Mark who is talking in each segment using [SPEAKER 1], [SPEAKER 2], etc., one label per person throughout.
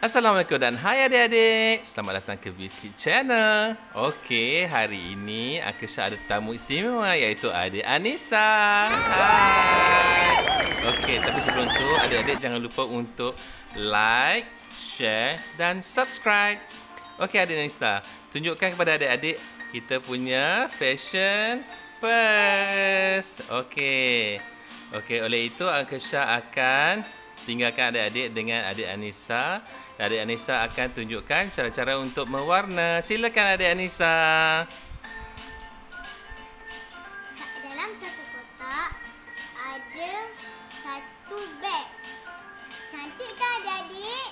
[SPEAKER 1] Assalamualaikum dan hai adik-adik. Selamat datang ke Kidz Channel. Okey, hari ini Akesha ada tamu istimewa iaitu adik Anissa. Hai. Okey, tapi sebelum tu adik-adik jangan lupa untuk like, share dan subscribe. Okey adik Anissa, tunjukkan kepada adik-adik kita punya fashion purse. Okey. Okey, oleh itu Akesha akan tinggalkan adik-adik dengan adik Anissa. Adik Anissa akan tunjukkan cara-cara untuk mewarna. Silakan adik Anissa.
[SPEAKER 2] Dalam satu kotak ada satu beg. Cantik kan adik-adik?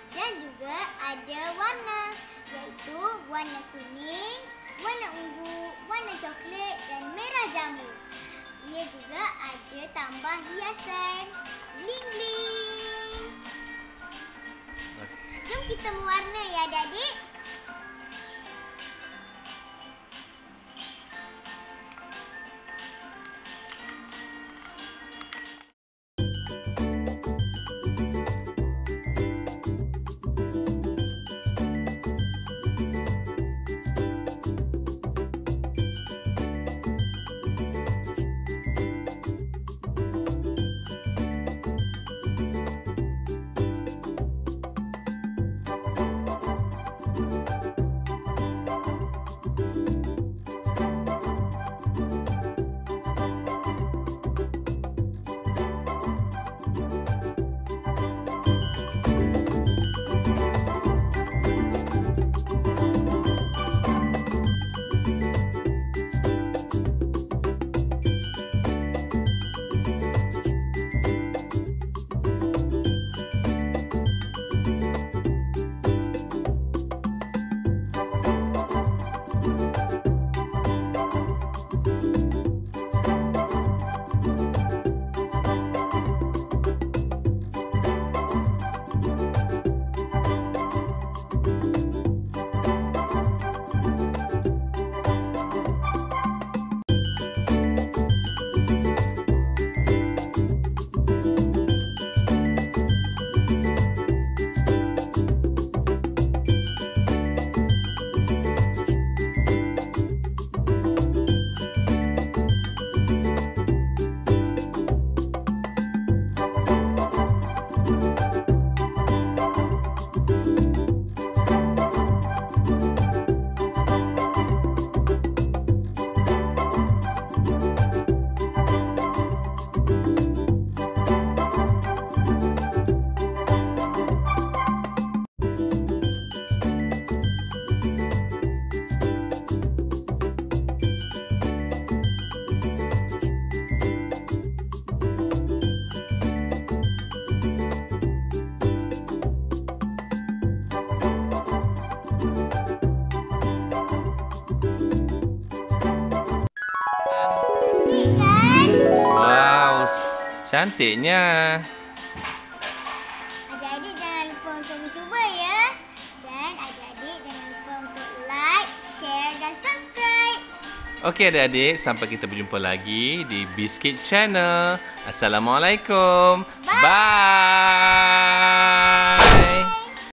[SPEAKER 2] Dan juga ada warna, iaitu warna kuning, warna ungu, warna coklat dan merah jambu. Ia juga ada tambah hiasan bling-bling. Jom kita mewarna ya adik-adik.
[SPEAKER 1] Wow, cantiknya.
[SPEAKER 2] Adik-adik jangan lupa untuk mencuba ya. Dan adik-adik jangan lupa untuk like, share dan subscribe.
[SPEAKER 1] Okey adik-adik, sampai kita berjumpa lagi di Kidz Channel. Assalamualaikum. Bye.